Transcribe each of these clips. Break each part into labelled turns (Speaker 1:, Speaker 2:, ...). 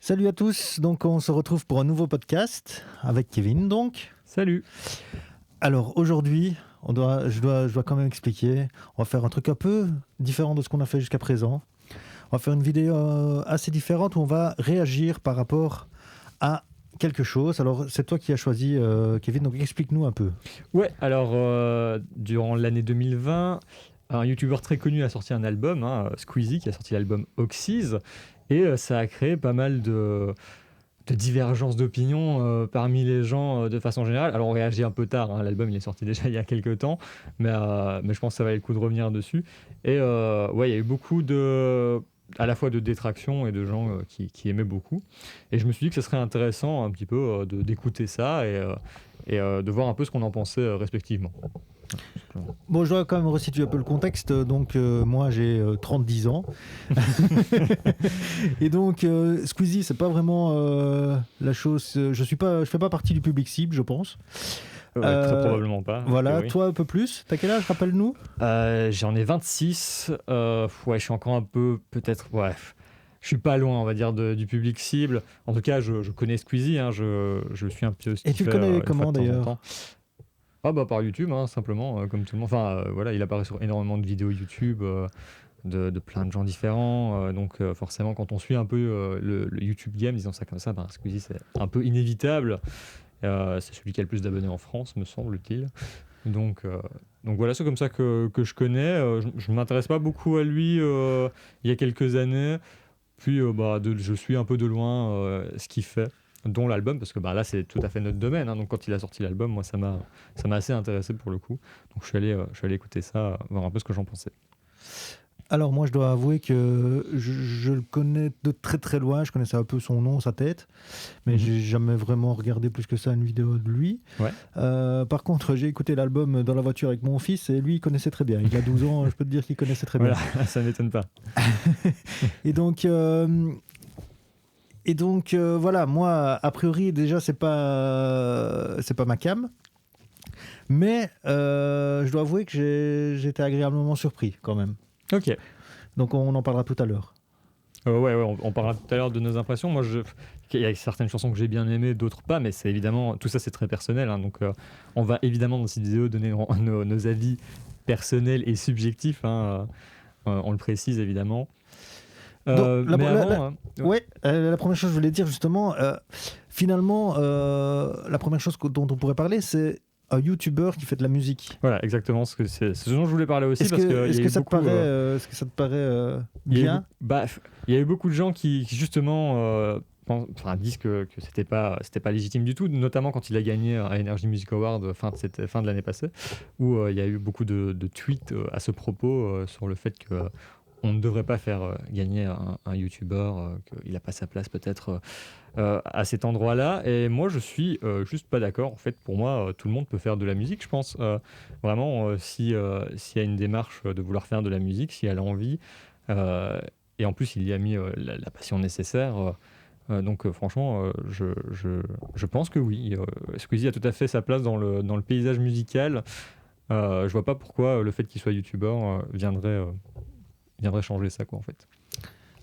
Speaker 1: Salut à tous, donc on se retrouve pour un nouveau podcast avec Kevin donc.
Speaker 2: Salut.
Speaker 1: Alors aujourd'hui, je dois quand même expliquer, on va faire un truc un peu différent de ce qu'on a fait jusqu'à présent. On va faire une vidéo assez différente où on va réagir par rapport à quelque chose. Alors c'est toi qui as choisi Kevin, donc explique-nous un peu.
Speaker 2: Ouais, alors durant l'année 2020, un youtubeur très connu a sorti un album, Squeezie, qui a sorti l'album Oxys, et ça a créé pas mal de divergences d'opinion parmi les gens de façon générale. Alors on réagit un peu tard, l'album il est sorti déjà il y a quelques temps, mais je pense que ça valait le coup de revenir dessus. Et ouais, il y a eu beaucoup à la fois de détraction et de gens qui aimaient beaucoup. Et je me suis dit que ce serait intéressant un petit peu d'écouter ça et de voir un peu ce qu'on en pensait respectivement.
Speaker 1: Bon, je dois quand même resituer un peu le contexte. Donc, moi, j'ai 30 ans. Et donc, Squeezie, c'est pas vraiment la chose. Je fais pas partie du public cible, je pense.
Speaker 2: Ouais, très probablement pas.
Speaker 1: Voilà,
Speaker 2: Oui.
Speaker 1: toi un peu plus. T'as quel âge, rappelle-nous?
Speaker 2: J'en ai 26. Ouais, je suis encore un peu, peut-être, ouais. Je suis pas loin, on va dire, du public cible. En tout cas, je connais Squeezie, je suis un peu ce
Speaker 1: Et
Speaker 2: qu'il
Speaker 1: tu le
Speaker 2: fait
Speaker 1: connais
Speaker 2: une fois
Speaker 1: comment
Speaker 2: de temps en
Speaker 1: d'ailleurs?
Speaker 2: temps. Ah bah par YouTube, simplement, comme tout le monde. Enfin, voilà, il apparaît sur énormément de vidéos YouTube de plein de gens différents. Donc forcément, quand on suit un peu le YouTube game, disons ça comme ça, Squeezie, c'est un peu inévitable. C'est celui qui a le plus d'abonnés en France, me semble-t-il. Donc voilà, c'est comme ça que je connais. Je ne m'intéresse pas beaucoup à lui il y a quelques années. Puis je suis un peu de loin ce qu'il fait, dont l'album, parce que là c'est tout à fait notre domaine. Donc quand il a sorti l'album, moi ça m'a assez intéressé pour le coup. Donc je suis allé écouter ça, voir un peu ce que j'en pensais.
Speaker 1: Alors moi, je dois avouer que je le connais de très très loin. Je connaissais un peu son nom, sa tête, mais j'ai jamais vraiment regardé plus que ça une vidéo de lui.
Speaker 2: Ouais.
Speaker 1: Par contre, j'ai écouté l'album dans la voiture avec mon fils et lui, il connaissait très bien. Il a 12 ans, je peux te dire qu'il connaissait très bien.
Speaker 2: Voilà, ça m'étonne pas.
Speaker 1: Et donc, voilà, moi, a priori, déjà, c'est pas ma cam. Mais je dois avouer que j'étais agréablement surpris quand même.
Speaker 2: Ok.
Speaker 1: Donc on en parlera tout à l'heure.
Speaker 2: Ouais, on parlera tout à l'heure de nos impressions. Moi, il y a certaines chansons que j'ai bien aimées, d'autres pas, mais c'est évidemment, tout ça c'est très personnel. Donc on va évidemment dans cette vidéo donner nos avis personnels et subjectifs. On le précise évidemment.
Speaker 1: Donc,
Speaker 2: Mais avant,
Speaker 1: la première chose que je voulais dire justement, finalement, la première chose dont on pourrait parler, c'est un YouTuber qui fait de la musique.
Speaker 2: voilà, exactement c'est ce dont je voulais parler aussi.
Speaker 1: Est-ce que ça te paraît bien?
Speaker 2: Il y a eu beaucoup de gens qui justement disent que c'était pas légitime du tout, notamment quand il a gagné un Energy Music Award fin de l'année passée, où il y a eu beaucoup de tweets à ce propos sur le fait que on ne devrait pas faire gagner un YouTuber, qu'il n'a pas sa place peut-être à cet endroit-là. Et moi, je suis juste pas d'accord. En fait, pour moi, tout le monde peut faire de la musique, je pense. Vraiment, s'il y a une démarche de vouloir faire de la musique, si elle a envie, et en plus, il y a mis la passion nécessaire. Donc franchement, je pense que oui. Squeezie a tout à fait sa place dans le paysage musical. Je vois pas pourquoi le fait qu'il soit youtubeur viendrait changer ça, quoi, en fait.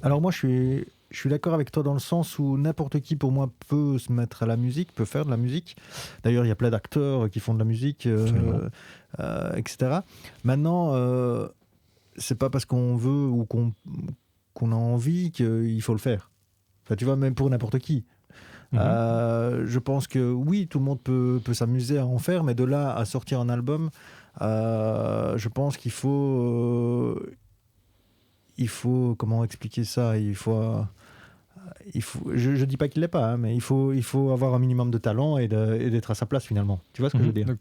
Speaker 1: Alors moi, je suis d'accord avec toi dans le sens où n'importe qui, pour moi, peut se mettre à la musique, peut faire de la musique. D'ailleurs, il y a plein d'acteurs qui font de la musique, etc. Maintenant, c'est pas parce qu'on veut ou qu'on a envie qu'il faut le faire. Enfin, tu vois, même pour n'importe qui. Je pense que oui, tout le monde peut s'amuser à en faire, mais de là à sortir un album, je pense qu'il faut... comment expliquer ça? Je dis pas qu'il l'est pas, mais il faut avoir un minimum de talent et d'être à sa place finalement. Tu vois ce que je veux dire?
Speaker 2: Donc,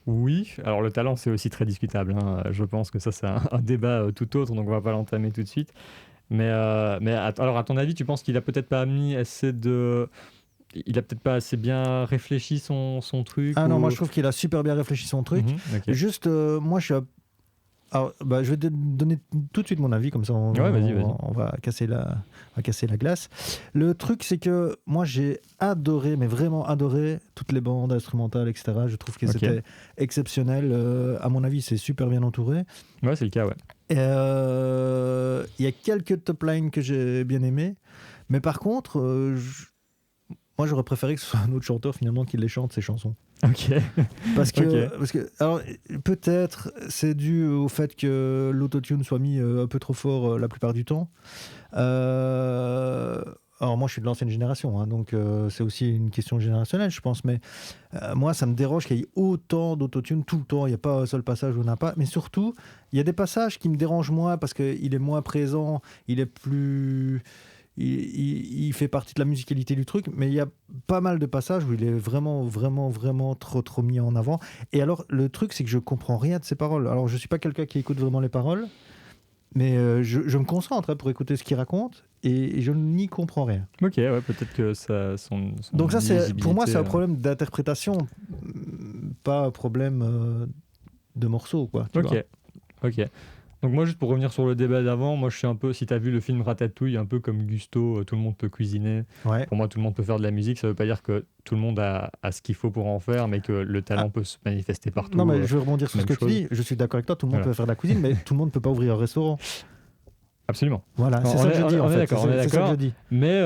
Speaker 2: oui, alors le talent c'est aussi très discutable. Je pense que ça c'est un débat tout autre, donc on va pas l'entamer tout de suite. Mais alors à ton avis, tu penses qu'il a peut-être pas mis assez de... Il a peut-être pas assez bien réfléchi son truc
Speaker 1: Ah non,
Speaker 2: ou...
Speaker 1: moi je trouve qu'il a super bien réfléchi son truc.
Speaker 2: Ok.
Speaker 1: Juste, moi je suis alors, je vais te donner tout de suite mon avis, comme ça
Speaker 2: Ouais, vas-y.
Speaker 1: on va casser la glace. Le truc, c'est que moi j'ai adoré, mais vraiment adoré, toutes les bandes instrumentales, etc. Je trouve que c'était exceptionnel. À mon avis, c'est super bien entouré.
Speaker 2: Ouais, c'est le cas, ouais.
Speaker 1: Il y a quelques top lines que j'ai bien aimés, Mais par contre, moi j'aurais préféré que ce soit un autre chanteur finalement qui les chante ces chansons.
Speaker 2: Ok.
Speaker 1: Parce que,
Speaker 2: Ok.
Speaker 1: parce que alors, peut-être c'est dû au fait que l'autotune soit mis un peu trop fort la plupart du temps. Alors moi je suis de l'ancienne génération, hein, donc c'est aussi une question générationnelle je pense, mais moi ça me dérange qu'il y ait autant d'autotune tout le temps, il n'y a pas un seul passage où on n'a pas, mais surtout il y a des passages qui me dérangent moins parce qu'il est moins présent, il est plus... Il fait partie de la musicalité du truc, mais il y a pas mal de passages où il est vraiment, vraiment, vraiment trop mis en avant. Et alors, le truc, c'est que je comprends rien de ses paroles. Alors, je suis pas quelqu'un qui écoute vraiment les paroles, mais je me concentre pour écouter ce qu'il raconte et je n'y comprends rien.
Speaker 2: Ok, ouais, peut-être que ça, son
Speaker 1: Donc ça, pour moi, c'est un
Speaker 2: lisibilité,
Speaker 1: problème d'interprétation, pas un problème de morceau, quoi. Tu vois.
Speaker 2: Ok, ok. Donc moi, juste pour revenir sur le débat d'avant, moi je suis un peu, si tu as vu le film Ratatouille, un peu comme Gusto, tout le monde peut cuisiner.
Speaker 1: Ouais.
Speaker 2: Pour moi, tout le monde peut faire de la musique. Ça veut pas dire que tout le monde a ce qu'il faut pour en faire, mais que le talent peut se manifester partout.
Speaker 1: Non, mais je vais rebondir sur ce
Speaker 2: même
Speaker 1: que tu
Speaker 2: chose.
Speaker 1: dis. Je suis d'accord avec toi, tout le monde
Speaker 2: Voilà.
Speaker 1: peut faire de la cuisine, mais tout le monde peut pas ouvrir un restaurant.
Speaker 2: Absolument.
Speaker 1: Voilà, c'est
Speaker 2: On
Speaker 1: ça
Speaker 2: est-
Speaker 1: que je dis
Speaker 2: on
Speaker 1: en
Speaker 2: est
Speaker 1: fait.
Speaker 2: d'accord, on est
Speaker 1: C'est ça que
Speaker 2: d'accord.
Speaker 1: je dis.
Speaker 2: Mais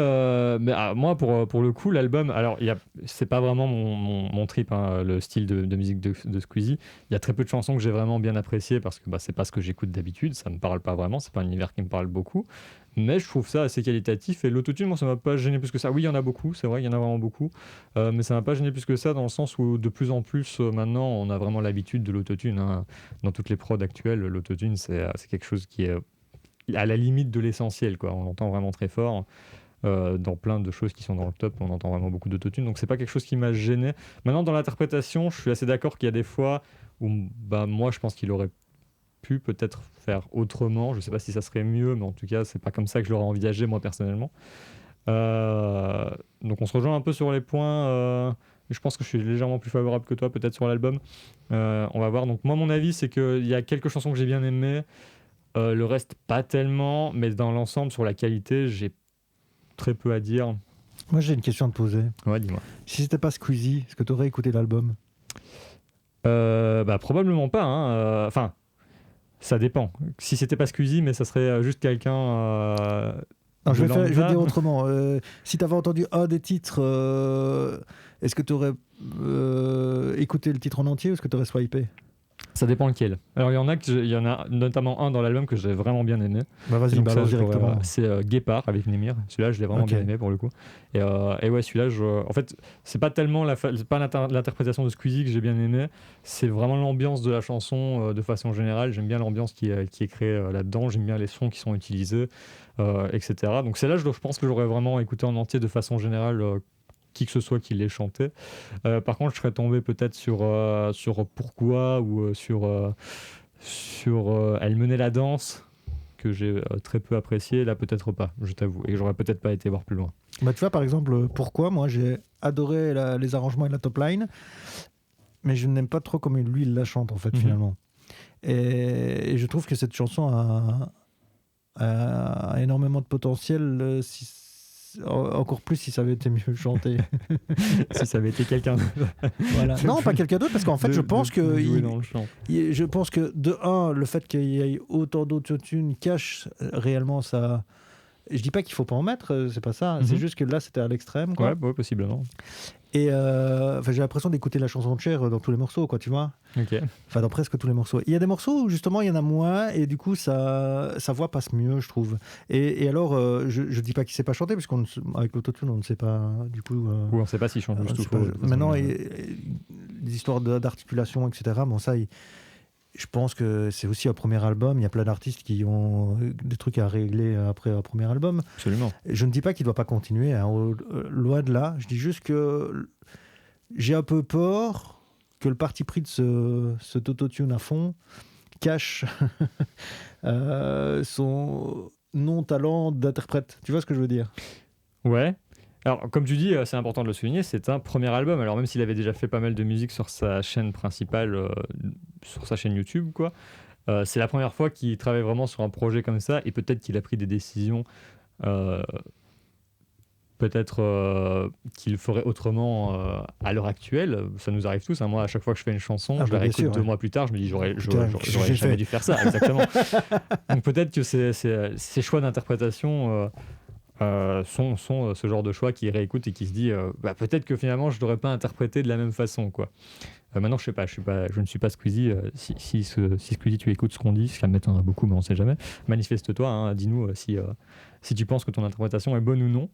Speaker 2: moi, pour le coup, l'album, alors c'est pas vraiment mon trip, hein, le style de musique de Squeezie. Il y a très peu de chansons que j'ai vraiment bien appréciées parce que c'est pas ce que j'écoute d'habitude, ça me parle pas vraiment, c'est pas un univers qui me parle beaucoup. Mais je trouve ça assez qualitatif et l'autotune, moi, ça m'a pas gêné plus que ça. Oui, il y en a beaucoup, c'est vrai, il y en a vraiment beaucoup, mais ça m'a pas gêné plus que ça dans le sens où de plus en plus, maintenant, on a vraiment l'habitude de l'autotune, hein. Dans toutes les prods actuelles, l'autotune, c'est quelque chose qui est à la limite de l'essentiel, quoi. On l'entend vraiment très fort. Dans plein de choses qui sont dans le top, on entend vraiment beaucoup d'autotune, donc c'est pas quelque chose qui m'a gêné. Maintenant, dans l'interprétation, je suis assez d'accord qu'il y a des fois où moi je pense qu'il aurait pu peut-être faire autrement. Je sais pas si ça serait mieux, mais en tout cas, c'est pas comme ça que je l'aurais envisagé moi personnellement. Donc on se rejoint un peu sur les points. Je pense que je suis légèrement plus favorable que toi peut-être sur l'album. On va voir. Donc moi, mon avis, c'est qu'il y a quelques chansons que j'ai bien aimées. Le reste, pas tellement, mais dans l'ensemble, sur la qualité, j'ai très peu à dire.
Speaker 1: Moi, j'ai une question à te poser.
Speaker 2: Ouais, dis-moi.
Speaker 1: Si c'était pas Squeezie, est-ce que tu aurais écouté l'album?
Speaker 2: Probablement pas. Hein. Enfin, ça dépend. Si c'était pas Squeezie, mais ça serait juste quelqu'un.
Speaker 1: Non, je
Speaker 2: de
Speaker 1: vais
Speaker 2: lambda.
Speaker 1: dire autrement. Si tu avais entendu un des titres, est-ce que tu aurais écouté le titre en entier ou est-ce que tu aurais swipé?
Speaker 2: Ça dépend lequel. Alors, il y en a notamment un dans l'album que j'ai vraiment bien aimé.
Speaker 1: Bah vas-y,
Speaker 2: Donc
Speaker 1: balance
Speaker 2: ça,
Speaker 1: directement.
Speaker 2: c'est Guépard avec Némir. Celui-là, je l'ai vraiment
Speaker 1: Ok.
Speaker 2: bien aimé pour le coup. Et ouais, celui-là, en fait, c'est pas tellement c'est pas l'interprétation de Squeezie que j'ai bien aimé. C'est vraiment l'ambiance de la chanson de façon générale. J'aime bien l'ambiance qui est créée là-dedans. J'aime bien les sons qui sont utilisés, etc. Donc celle-là, je pense que j'aurais vraiment écouté en entier de façon générale. Qui que ce soit qui l'ait chanté. Par contre, je serais tombé peut-être sur Pourquoi ou sur Elle menait la danse, que j'ai très peu apprécié. Là, peut-être pas, je t'avoue. Et j'aurais peut-être pas été voir plus loin.
Speaker 1: Bah, tu vois, par exemple, Pourquoi, moi, j'ai adoré les arrangements et la top line, mais je n'aime pas trop comme lui, il la chante, en fait, finalement. Et je trouve que cette chanson a énormément de potentiel, encore plus si ça avait été mieux chanté.
Speaker 2: Si ça avait été quelqu'un
Speaker 1: Voilà. Non, pas quelqu'un d'autre, parce qu'en fait, je pense que
Speaker 2: je
Speaker 1: pense que de un, le fait qu'il y ait autant d'autotune cache réellement ça. Je dis pas qu'il faut pas en mettre, c'est pas ça. C'est juste que là, c'était à l'extrême, quoi.
Speaker 2: Ouais, possiblement.
Speaker 1: Et j'ai l'impression d'écouter la chanson de Cher dans tous les morceaux, quoi, tu vois.
Speaker 2: Ok.
Speaker 1: Enfin, dans presque tous les morceaux. Il y a des morceaux où justement il y en a moins et du coup sa voix passe mieux, je trouve. Et alors, je dis pas qu'il sait pas chanter, parce qu'avec l'autotune, on ne sait pas du coup.
Speaker 2: Ou on sait pas s'il chante juste ou
Speaker 1: pas.
Speaker 2: pas.
Speaker 1: Maintenant, les histoires d'articulation, etc. Bon, ça, je pense que c'est aussi un premier album. Il y a plein d'artistes qui ont des trucs à régler après un premier album.
Speaker 2: Absolument.
Speaker 1: Je ne dis pas qu'il ne doit pas continuer, hein, loin de là. Je dis juste que j'ai un peu peur que le parti pris de cet autotune à fond cache son non-talent d'interprète. Tu vois ce que je veux dire?
Speaker 2: Ouais. Alors, comme tu dis, c'est important de le souligner, c'est un premier album. Alors, même s'il avait déjà fait pas mal de musique sur sa chaîne principale, sur sa chaîne YouTube, quoi, c'est la première fois qu'il travaille vraiment sur un projet comme ça, et peut-être qu'il a pris des décisions, peut-être qu'il ferait autrement à l'heure actuelle. Ça nous arrive tous, hein. Moi, à chaque fois que je fais une chanson, je la réécoute 2 mois plus tard, je me dis, j'aurais jamais dû faire ça, exactement. Donc, peut-être que ces choix d'interprétation sont ce genre de choix qui réécoute et qui se dit peut-être que finalement je ne l'aurais pas interprété de la même façon, quoi. Maintenant, je sais pas, je ne suis pas Squeezie. Si Squeezie, tu écoutes ce qu'on dit, ça m'étonnerait beaucoup, mais on ne sait jamais. Manifeste-toi, hein, dis-nous si tu penses que ton interprétation est bonne ou non.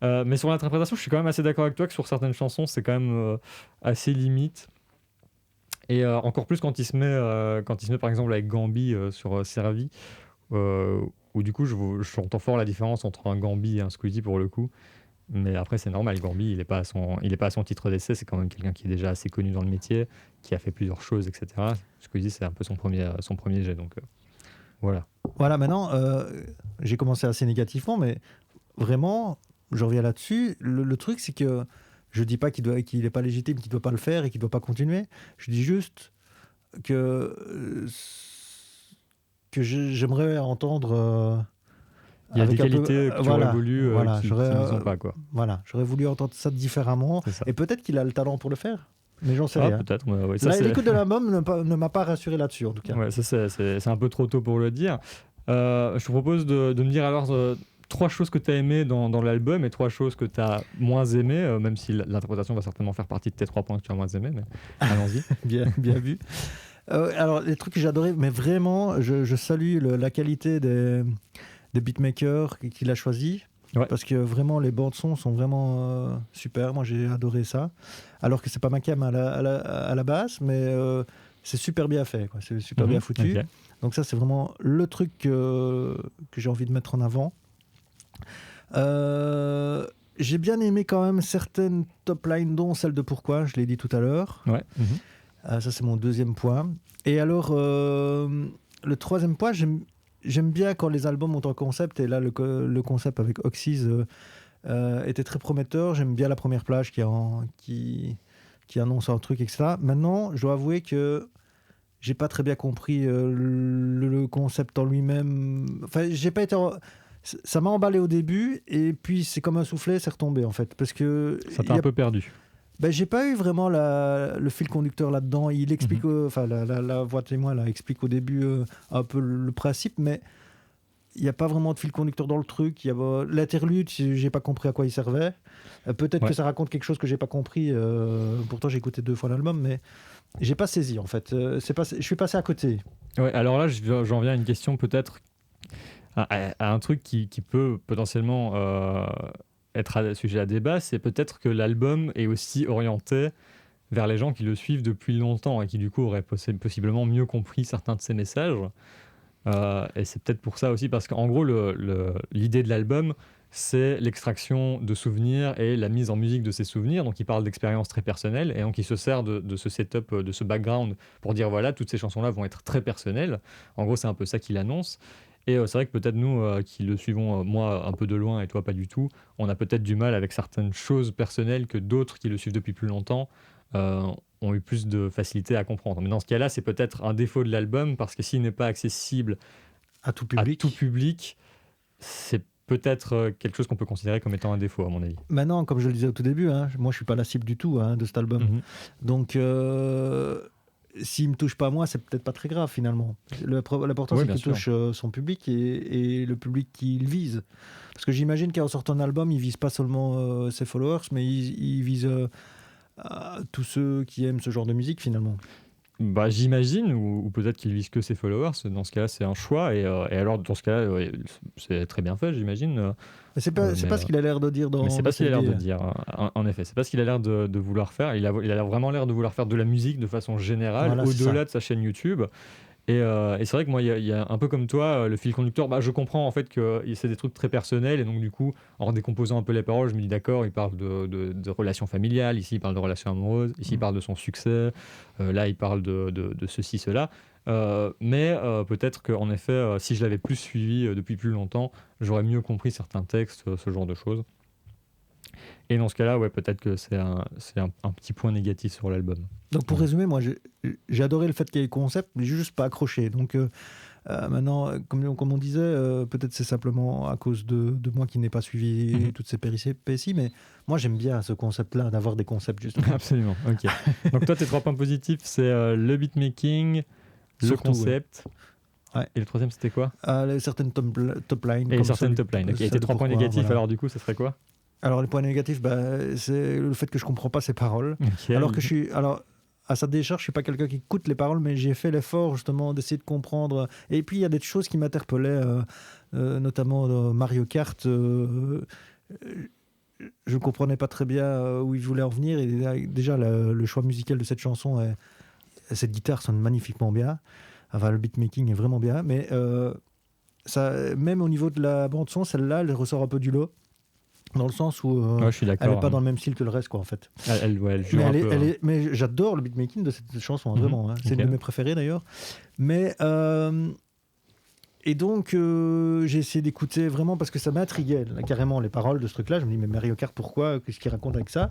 Speaker 2: Mais sur l'interprétation, je suis quand même assez d'accord avec toi que sur certaines chansons, c'est quand même assez limite. Et encore plus quand il se met par exemple avec Gambi sur Servi, où du coup, j'entends fort la différence entre un Gambi et un Squeezie pour le coup. Mais après, c'est normal, Gambi, il n'est pas à son titre d'essai, c'est quand même quelqu'un qui est déjà assez connu dans le métier, qui a fait plusieurs choses, etc. Squeezie, c'est un peu son premier jet, donc voilà.
Speaker 1: Voilà, maintenant, j'ai commencé assez négativement, mais vraiment, je reviens là-dessus. Le truc, c'est que je dis pas qu'il n'est pas légitime, qu'il ne doit pas le faire et qu'il ne doit pas continuer. Je dis juste que j'aimerais entendre...
Speaker 2: il y a des
Speaker 1: avec un peu-
Speaker 2: qualités que tu aurais voulu qui ne sont pas, quoi.
Speaker 1: Voilà, j'aurais voulu entendre ça différemment.
Speaker 2: C'est ça.
Speaker 1: Et peut-être qu'il a le talent pour le faire, mais j'en sais
Speaker 2: Ah,
Speaker 1: rien.
Speaker 2: peut-être. Ouais,
Speaker 1: L'écoute de l'album ne m'a pas rassuré là-dessus, en tout cas.
Speaker 2: Ouais, ça, c'est un peu trop tôt pour le dire. Je te propose de me dire alors 3 choses que tu as aimées dans l'album et 3 choses que tu as moins aimées, même si l'interprétation va certainement faire partie de tes 3 points que tu as moins aimés, mais allons-y.
Speaker 1: Bien vu. Alors, les trucs que j'ai adoré, mais vraiment, je salue la qualité des beatmakers qu'il a choisi.
Speaker 2: Ouais.
Speaker 1: Parce que vraiment, les bandes son sont vraiment super. Moi, j'ai adoré ça. Alors que c'est pas ma cam à la base, mais c'est super bien fait, quoi. C'est super bien foutu.
Speaker 2: Okay.
Speaker 1: Donc ça, c'est vraiment le truc que j'ai envie de mettre en avant. J'ai bien aimé quand même certaines top lines, dont celle de Pourquoi, je l'ai dit tout à l'heure.
Speaker 2: Ouais.
Speaker 1: Ça, c'est mon deuxième point. Et alors, le troisième point, j'aime bien quand les albums ont un concept. Et là, le concept avec Oxys était très prometteur. J'aime bien la première plage qui annonce un truc, etc. Maintenant, je dois avouer que j'ai pas très bien compris le concept en lui-même. Enfin, j'ai pas été... Ça m'a emballé au début, et puis c'est comme un soufflet, c'est retombé, en fait. Parce que...
Speaker 2: Ça t'a un peu perdu.
Speaker 1: Ben, j'ai pas eu vraiment le fil conducteur là-dedans. Il explique, enfin la voix témoin là, explique au début un peu le principe, mais il n'y a pas vraiment de fil conducteur dans le truc. L'interlude, j'ai pas compris à quoi il servait. Peut-être que ça raconte quelque chose que j'ai pas compris. Pourtant, j'ai écouté 2 fois l'album, mais j'ai pas saisi en fait. Je suis passé à côté.
Speaker 2: Ouais, alors là, j'en viens à une question peut-être à un truc qui peut potentiellement être sujet à débat, c'est peut-être que l'album est aussi orienté vers les gens qui le suivent depuis longtemps et qui du coup auraient possiblement mieux compris certains de ses messages. Et c'est peut-être pour ça aussi, parce qu'en gros, l'idée de l'album, c'est l'extraction de souvenirs et la mise en musique de ces souvenirs. Donc il parle d'expériences très personnelles, et donc il se sert de ce setup, de ce background, pour dire voilà, toutes ces chansons-là vont être très personnelles. En gros, c'est un peu ça qu'il annonce. Et c'est vrai que peut-être nous, qui le suivons, moi un peu de loin et toi pas du tout, on a peut-être du mal avec certaines choses personnelles que d'autres qui le suivent depuis plus longtemps ont eu plus de facilité à comprendre. Mais dans ce cas-là, c'est peut-être un défaut de l'album, parce que s'il n'est pas accessible
Speaker 1: à tout public,
Speaker 2: c'est peut-être quelque chose qu'on peut considérer comme étant un défaut, à mon avis.
Speaker 1: Maintenant, comme je le disais au tout début, moi je suis pas la cible du tout de cet album. Donc s'il me touche pas moi, c'est peut-être pas très grave finalement. L'important, c'est qu'il touche son public et le public qu'il vise. Parce que j'imagine qu'en sortant un album, il vise pas seulement ses followers, mais il vise tous ceux qui aiment ce genre de musique finalement.
Speaker 2: Bah, j'imagine, ou peut-être qu'il vise que ses followers. Dans ce cas-là, c'est un choix, et alors dans ce cas-là, c'est très bien fait, j'imagine.
Speaker 1: Mais c'est pas ce qu'il a l'air de dire dans.
Speaker 2: Mais c'est pas ce qu'il a l'air de dire. En effet, c'est pas ce qu'il a l'air de vouloir faire. Il a vraiment l'air de vouloir faire de la musique de façon générale, voilà, au-delà de sa chaîne YouTube. Et c'est vrai que moi, il y a un peu comme toi, le fil conducteur, je comprends en fait que c'est des trucs très personnels, et donc du coup, en décomposant un peu les paroles, je me dis d'accord, il parle de relations familiales, ici il parle de relations amoureuses, ici il parle de son succès, là il parle de ceci, cela. Mais peut-être qu'en effet, si je l'avais plus suivi depuis plus longtemps, j'aurais mieux compris certains textes, ce genre de choses. Et dans ce cas-là, ouais, peut-être que c'est un petit point négatif sur l'album.
Speaker 1: Donc pour résumer, moi j'ai adoré le fait qu'il y ait le concept, mais j'ai juste pas accroché. Donc maintenant, comme on disait, peut-être c'est simplement à cause de moi qui n'ai pas suivi toutes ces péripéties, mais moi j'aime bien ce concept-là, d'avoir des concepts justement.
Speaker 2: Absolument, ok. Donc toi, tes 3 points positifs, c'est le beatmaking, le concept.
Speaker 1: Ouais.
Speaker 2: Et le troisième, c'était quoi?
Speaker 1: Certaines top lines.
Speaker 2: Et
Speaker 1: comme
Speaker 2: certaines
Speaker 1: celui-
Speaker 2: top lines. Ok. Et
Speaker 1: celle
Speaker 2: tes
Speaker 1: de
Speaker 2: 3 points
Speaker 1: pourquoi,
Speaker 2: négatifs,
Speaker 1: voilà.
Speaker 2: alors du coup, ça serait quoi?
Speaker 1: Alors les points négatifs, c'est le fait que je comprends pas ces paroles.
Speaker 2: Ok.
Speaker 1: Alors à sa décharge, je suis pas quelqu'un qui écoute les paroles, mais j'ai fait l'effort justement d'essayer de comprendre. Et puis il y a des choses qui m'interpellaient, notamment dans Mario Kart. Je ne comprenais pas très bien où il voulait en venir. Et déjà, le choix musical de cette chanson, cette guitare sonne magnifiquement bien. Enfin, le beatmaking est vraiment bien. Mais même au niveau de la bande-son, celle-là, elle ressort un peu du lot. Dans le sens où
Speaker 2: Ouais, je suis d'accord.
Speaker 1: elle n'est pas dans le même style que le reste, quoi, en fait.
Speaker 2: Elle joue un peu.
Speaker 1: Mais j'adore le beatmaking de cette chanson, vraiment. Hein. C'est
Speaker 2: Ok.
Speaker 1: une de mes préférées, d'ailleurs. Mais... Et donc, j'ai essayé d'écouter vraiment parce que ça m'intriguait là, carrément les paroles de ce truc-là. Je me dis, mais Mario Kart, pourquoi? Qu'est-ce qu'il raconte avec ça?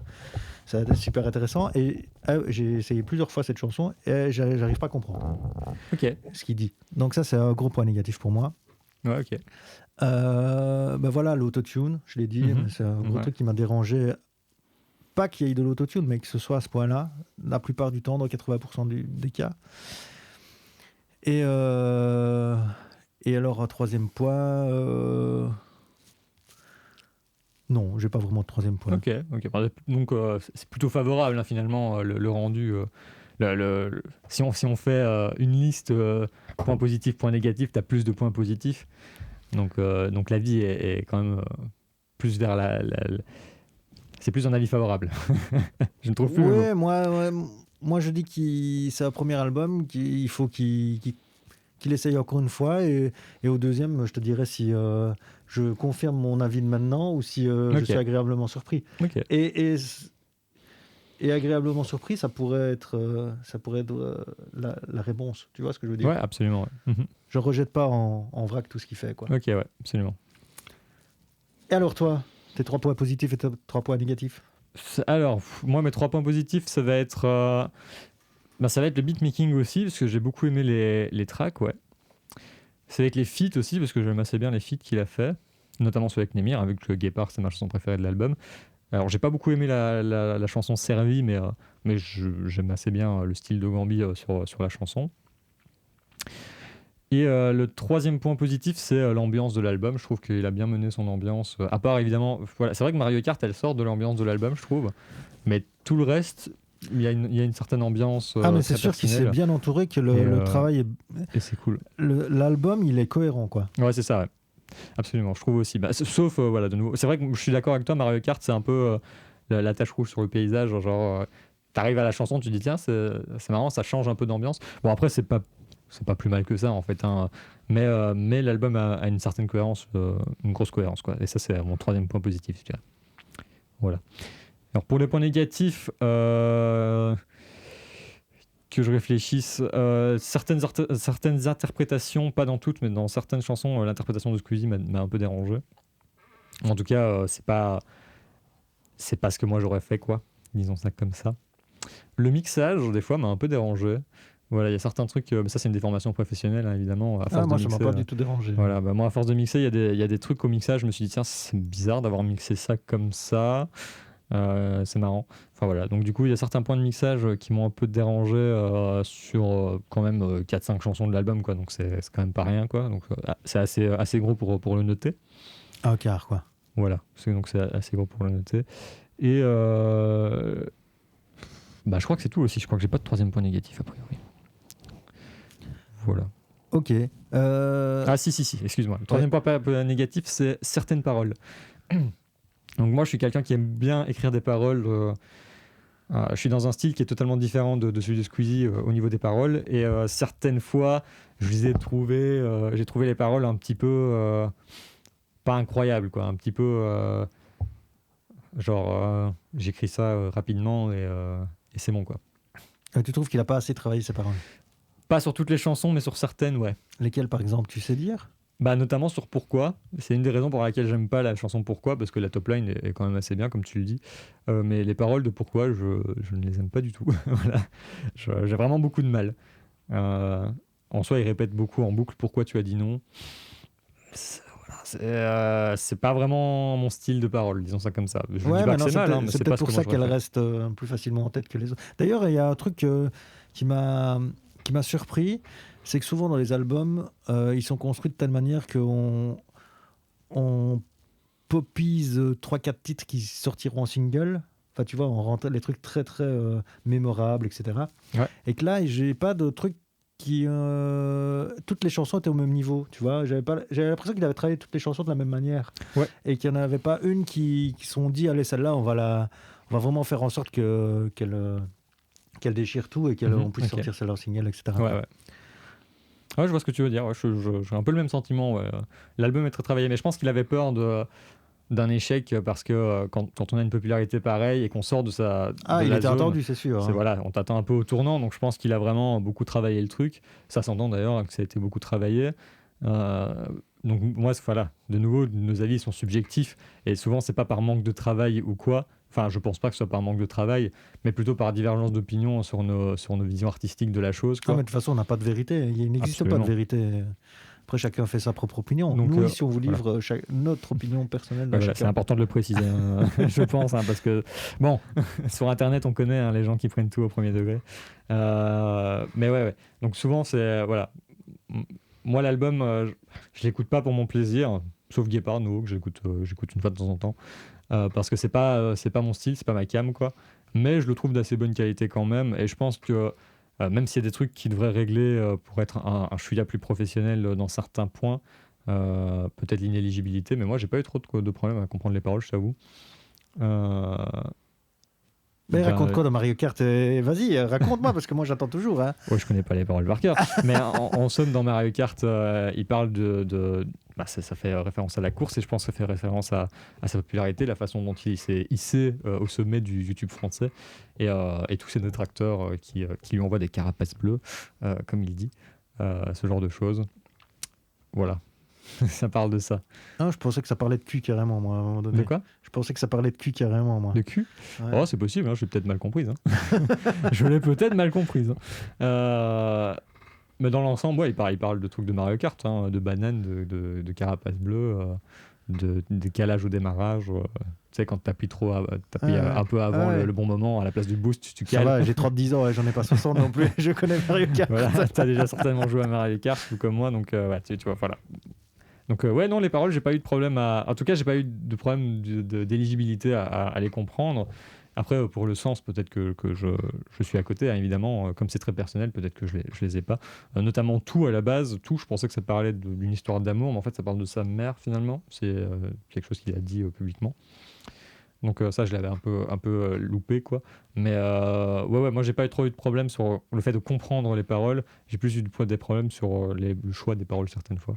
Speaker 1: Ça a été super intéressant. Et j'ai essayé plusieurs fois cette chanson et j'arrive pas à comprendre
Speaker 2: Ok.
Speaker 1: ce qu'il dit. Donc, ça, c'est un gros point négatif pour moi.
Speaker 2: Ouais, ok.
Speaker 1: Voilà, l'autotune, je l'ai dit,
Speaker 2: Mhm.
Speaker 1: mais c'est un gros
Speaker 2: Ouais.
Speaker 1: truc qui m'a dérangé. Pas qu'il y ait de l'autotune, mais que ce soit à ce point-là, la plupart du temps, dans 80% des cas. Et alors, un troisième point. Non, j'ai pas vraiment de troisième point.
Speaker 2: Ok. Donc, c'est plutôt favorable, hein, finalement, le rendu. Si on fait une liste points positifs, points négatifs, tu as plus de points positifs. Donc l'avis est quand même plus vers c'est plus un avis favorable. Je ne trouve plus.
Speaker 1: Ouais, moi je dis que c'est un premier album, qu'il faut qu'il essaye encore une fois. Et au deuxième, je te dirais si je confirme mon avis de maintenant ou si je
Speaker 2: Ok.
Speaker 1: suis agréablement surpris.
Speaker 2: Ok.
Speaker 1: Et agréablement surpris, ça pourrait être la réponse. Tu vois ce que je veux dire?
Speaker 2: Ouais, absolument. Ouais. Mhm.
Speaker 1: Je rejette pas en vrac tout ce qu'il fait, quoi.
Speaker 2: Ok, ouais, absolument.
Speaker 1: Et alors toi, tes 3 points positifs et tes 3 points négatifs?
Speaker 2: Alors, moi, mes 3 points positifs, ça va être le beatmaking aussi, parce que j'ai beaucoup aimé les tracks, ouais. Ça va être les feats aussi, parce que j'aime assez bien les feats qu'il a fait, notamment celui avec Nemir, avec le Guépard, c'est ma chanson préférée de l'album. Alors, j'ai pas beaucoup aimé la chanson Servi, mais j'aime assez bien le style de Gambi sur la chanson. Et le troisième point positif, c'est l'ambiance de l'album. Je trouve qu'il a bien mené son ambiance. À part, évidemment, voilà, c'est vrai que Mario Kart, elle sort de l'ambiance de l'album, je trouve. Mais tout le reste, il y a une certaine ambiance.
Speaker 1: Mais c'est
Speaker 2: très
Speaker 1: sûr qu'il s'est
Speaker 2: personnelle.
Speaker 1: bien entouré, que
Speaker 2: Et,
Speaker 1: le travail est...
Speaker 2: Et c'est cool.
Speaker 1: L'album, il est cohérent, quoi.
Speaker 2: Ouais, c'est ça, ouais. Absolument, je trouve aussi. Sauf, voilà, de nouveau. C'est vrai que je suis d'accord avec toi, Mario Kart, c'est un peu la tache rouge sur le paysage. Genre, t'arrives à la chanson, tu dis, tiens, c'est marrant, ça change un peu d'ambiance. Bon, après, c'est pas plus mal que ça, en fait. Hein. Mais l'album a une certaine cohérence, une grosse cohérence, quoi. Et ça, c'est mon troisième point positif, je dirais. Voilà. Alors, pour les points négatifs, que je réfléchisse, certaines interprétations, pas dans toutes, mais dans certaines chansons, l'interprétation de Squeezie m'a un peu dérangé. En tout cas, c'est pas ce que moi j'aurais fait, quoi. Disons ça comme ça. Le mixage, des fois, m'a un peu dérangé. Voilà, il y a certains trucs, mais ça c'est une déformation professionnelle, hein, évidemment. À force
Speaker 1: Moi,
Speaker 2: de
Speaker 1: ça m'a
Speaker 2: mixer,
Speaker 1: pas du tout dérangé.
Speaker 2: voilà, moi, à force de mixer, il y a des trucs au mixage, je me suis dit, tiens, c'est bizarre d'avoir mixé ça comme ça. C'est marrant. Enfin voilà, donc du coup, il y a certains points de mixage qui m'ont un peu dérangé sur quand même 4-5 chansons de l'album, quoi. Donc c'est quand même pas rien, quoi. Donc c'est assez gros pour le noter.
Speaker 1: Un quart, quoi.
Speaker 2: Voilà, donc c'est assez gros pour le noter. Et je crois que c'est tout aussi. Je crois que j'ai pas de troisième point négatif a priori. Voilà.
Speaker 1: Ok.
Speaker 2: Ah si, excuse-moi. Le troisième point négatif, c'est certaines paroles. Donc moi, je suis quelqu'un qui aime bien écrire des paroles. Je suis dans un style qui est totalement différent de celui de Squeezie au niveau des paroles. Et certaines fois, j'ai trouvé les paroles un petit peu pas incroyables, quoi. Un petit peu j'écris ça rapidement et c'est bon, quoi.
Speaker 1: Tu trouves qu'il a pas assez travaillé ses paroles?
Speaker 2: Pas sur toutes les chansons, mais sur certaines, ouais.
Speaker 1: Lesquelles, par exemple, tu sais dire?
Speaker 2: Notamment sur Pourquoi. C'est une des raisons pour laquelle j'aime pas la chanson Pourquoi, parce que la top line est quand même assez bien, comme tu le dis. Mais les paroles de Pourquoi, je ne les aime pas du tout. Voilà. J'ai vraiment beaucoup de mal. En soi, il répète beaucoup en boucle Pourquoi tu as dit non. C'est pas vraiment mon style de parole, disons ça comme ça. Je dis pas que c'est mal, hein, mais
Speaker 1: c'est
Speaker 2: c'est pas
Speaker 1: peut-être
Speaker 2: ce
Speaker 1: pour
Speaker 2: que
Speaker 1: ça
Speaker 2: moi je
Speaker 1: qu'elle
Speaker 2: préfère.
Speaker 1: reste plus facilement en tête que les autres. D'ailleurs, il y a un truc qui m'a surpris. c'est que souvent dans les albums, ils sont construits de telle manière qu'on popise 3-4 titres qui sortiront en single. Enfin, tu vois, on rend les trucs très très mémorables, etc.
Speaker 2: Ouais.
Speaker 1: Et que là, j'ai pas de trucs qui. Toutes les chansons étaient au même niveau, tu vois. J'avais l'impression qu'il avait travaillé toutes les chansons de la même manière.
Speaker 2: Ouais.
Speaker 1: Et qu'il n'y en avait pas une qui se sont dit, allez, celle-là, on va vraiment faire en sorte qu'elle déchire tout et qu'on puisse sortir celle-là en single, etc.
Speaker 2: Ouais. Ouais, je vois ce que tu veux dire. Ouais, j'ai un peu le même sentiment. Ouais. L'album est très travaillé, mais je pense qu'il avait peur d'un échec parce que quand on a une popularité pareille et qu'on sort de sa
Speaker 1: il
Speaker 2: la
Speaker 1: était
Speaker 2: zone,
Speaker 1: attendu, c'est sûr.
Speaker 2: voilà, on t'attend un peu au tournant, donc je pense qu'il a vraiment beaucoup travaillé le truc. Ça s'entend d'ailleurs que ça a été beaucoup travaillé. Donc moi, voilà, de nouveau, nos avis sont subjectifs et souvent c'est pas par manque de travail ou quoi. Enfin, je pense pas que ce soit par manque de travail, mais plutôt par divergence d'opinion sur nos visions artistiques de la chose, quoi.
Speaker 1: Non, mais de toute façon, on n'a pas de vérité. Il n'existe pas de vérité. Après, chacun fait sa propre opinion.
Speaker 2: Donc,
Speaker 1: nous, ici, on vous livre notre opinion personnelle.
Speaker 2: Voilà, c'est important de le préciser, je pense, parce que, bon, sur Internet, on connaît les gens qui prennent tout au premier degré. Mais ouais. Donc souvent, c'est... voilà. Moi, l'album, je l'écoute pas pour mon plaisir, sauf Guépard, nouveau, que j'écoute une fois de temps en temps. Parce que c'est pas mon style, c'est pas ma cam, quoi. Mais je le trouve d'assez bonne qualité quand même. Et je pense que même s'il y a des trucs qui devraient régler pour être un chouïa plus professionnel dans certains points, peut-être l'inéligibilité, mais moi j'ai pas eu trop de problèmes à comprendre les paroles, je t'avoue.
Speaker 1: Mais raconte quoi dans Mario Kart? Vas-y, raconte-moi, parce que moi j'attends toujours. Hein.
Speaker 2: Ouais, je connais pas les paroles par cœur. Mais en somme, dans Mario Kart, il parle ça fait référence à la course et je pense que ça fait référence à sa popularité, la façon dont il s'est hissé au sommet du YouTube français et tous ses détracteurs qui lui envoient des carapaces bleues, comme il dit, ce genre de choses. Voilà. Ça parle de ça.
Speaker 1: Ah, je pensais que ça parlait de cul carrément, moi, à un moment donné.
Speaker 2: De quoi?
Speaker 1: Je pensais que ça parlait de cul carrément, moi.
Speaker 2: De cul?
Speaker 1: Ouais.
Speaker 2: Oh, c'est possible, je l'ai peut-être mal comprise. Je l'ai peut-être mal comprise. Mais dans l'ensemble, il parle de trucs de Mario Kart, de bananes, de carapaces bleues, de décalage au démarrage. Tu sais, quand t'appuies trop, un peu avant le bon moment, à la place du boost, tu cales.
Speaker 1: Ça va, j'ai 30-10 ans, j'en ai pas 60 non plus, je connais Mario Kart.
Speaker 2: Voilà, t'as déjà certainement joué à Mario Kart, tout comme moi, donc tu vois, voilà. Donc non, les paroles, j'ai pas eu de problème en tout cas, j'ai pas eu de problème d'éligibilité à les comprendre. Après, pour le sens, peut-être que je suis à côté, évidemment. Comme c'est très personnel, peut-être que je les ai pas. Notamment tout, à la base, tout, je pensais que ça parlait d'une histoire d'amour, mais en fait, ça parle de sa mère, finalement. C'est quelque chose qu'il a dit publiquement. Donc ça, je l'avais un peu loupé, quoi. Mais ouais, moi, j'ai pas trop eu de problème sur le fait de comprendre les paroles. J'ai plus eu des problèmes sur le choix des paroles, certaines fois.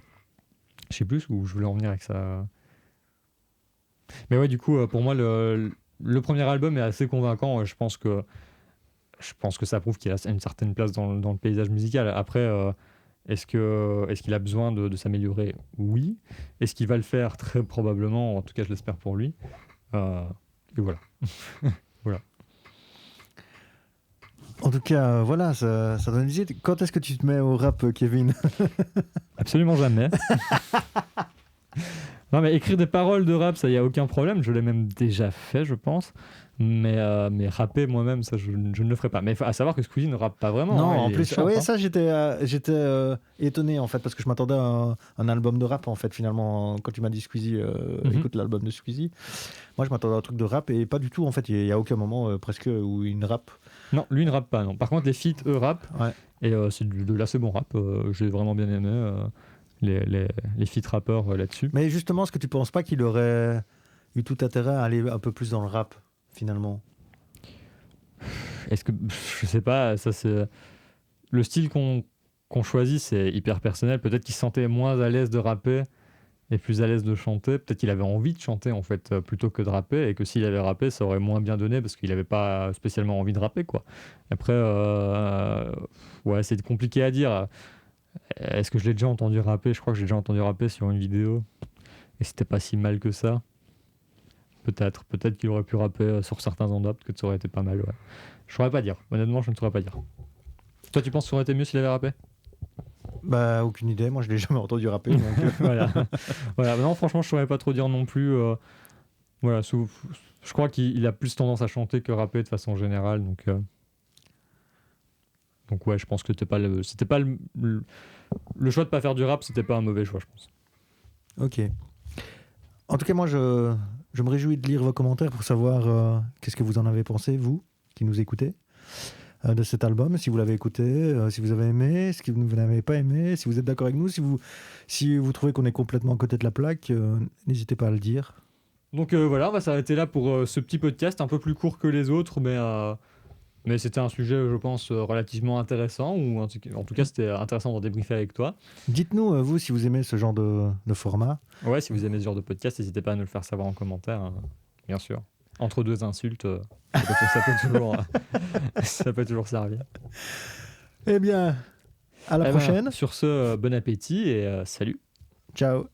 Speaker 2: Je sais plus où je voulais en venir avec ça. Mais ouais, du coup, pour moi, le premier album est assez convaincant. Je pense que ça prouve qu'il a une certaine place dans le paysage musical. Après, est-ce qu'il a besoin de s'améliorer? Oui. Est-ce qu'il va le faire? Très probablement. En tout cas, je l'espère pour lui. Et voilà. Voilà.
Speaker 1: En tout cas, voilà, ça donne des idées. Quand est-ce que tu te mets au rap, Kevin?
Speaker 2: Absolument jamais. Non, mais écrire des paroles de rap, ça, y a aucun problème. Je l'ai même déjà fait, je pense. Mais rapper moi-même, ça, je ne le ferai pas. Mais à savoir que Squeezie ne rappe pas vraiment.
Speaker 1: Non,
Speaker 2: en
Speaker 1: plus.
Speaker 2: chante,
Speaker 1: Ça, j'étais étonné, en fait, parce que je m'attendais à un album de rap, en fait, finalement, quand tu m'as dit Squeezie, écoute l'album de Squeezie. Moi, je m'attendais à un truc de rap, et pas du tout, en fait. Il n'y a aucun moment, presque, où il ne rappe.
Speaker 2: Non, lui ne rappe pas, non. Par contre, les feats, eux, rappent.
Speaker 1: Ouais.
Speaker 2: Et c'est de l'assez bon rap. J'ai vraiment bien aimé les feats rappeurs là-dessus.
Speaker 1: Mais justement, est-ce que tu penses pas qu'il aurait eu tout intérêt à aller un peu plus dans le rap, finalement?
Speaker 2: Est-ce que... Je sais pas, ça c'est... Le style qu'on choisit, c'est hyper personnel. Peut-être qu'il se sentait moins à l'aise de rapper et plus à l'aise de chanter. Peut-être qu'il avait envie de chanter, en fait, plutôt que de rapper, et que s'il avait rappé, ça aurait moins bien donné parce qu'il n'avait pas spécialement envie de rapper, quoi. Après, ouais, c'est compliqué à dire. Est-ce que je l'ai déjà entendu rapper? Je crois que j'ai déjà entendu rapper sur une vidéo. Et c'était pas si mal que ça. Peut-être qu'il aurait pu rapper sur certains endroits, peut-être que ça aurait été pas mal, ouais. Je saurais pas dire. Honnêtement, je ne saurais pas dire. Toi, tu penses que ça aurait été mieux s'il avait rappé?
Speaker 1: Bah, aucune idée. Moi, je l'ai jamais entendu rapper. Donc...
Speaker 2: voilà. Non, franchement, je saurais pas trop dire non plus. Voilà, je crois qu'il a plus tendance à chanter que rapper de façon générale, donc... Donc ouais, je pense que c'était pas le choix de pas faire du rap, c'était pas un mauvais choix, je pense.
Speaker 1: Ok. En tout cas, moi, je me réjouis de lire vos commentaires pour savoir qu'est-ce que vous en avez pensé, vous, qui nous écoutez, de cet album, si vous l'avez écouté, si vous avez aimé, si vous n'avez pas aimé, si vous êtes d'accord avec nous, si vous trouvez qu'on est complètement à côté de la plaque, n'hésitez pas à le dire.
Speaker 2: Donc voilà, on va s'arrêter là pour ce petit podcast, un peu plus court que les autres, mais c'était un sujet, je pense, relativement intéressant, ou en tout cas, c'était intéressant d'en débriefer avec toi.
Speaker 1: Dites-nous, vous, si vous aimez ce genre de format.
Speaker 2: Ouais, si vous aimez ce genre de podcast, n'hésitez pas à nous le faire savoir en commentaire, hein, bien sûr. Entre deux insultes, ça peut toujours servir.
Speaker 1: Eh bien, à la prochaine.
Speaker 2: Sur ce, bon appétit et salut.
Speaker 1: Ciao.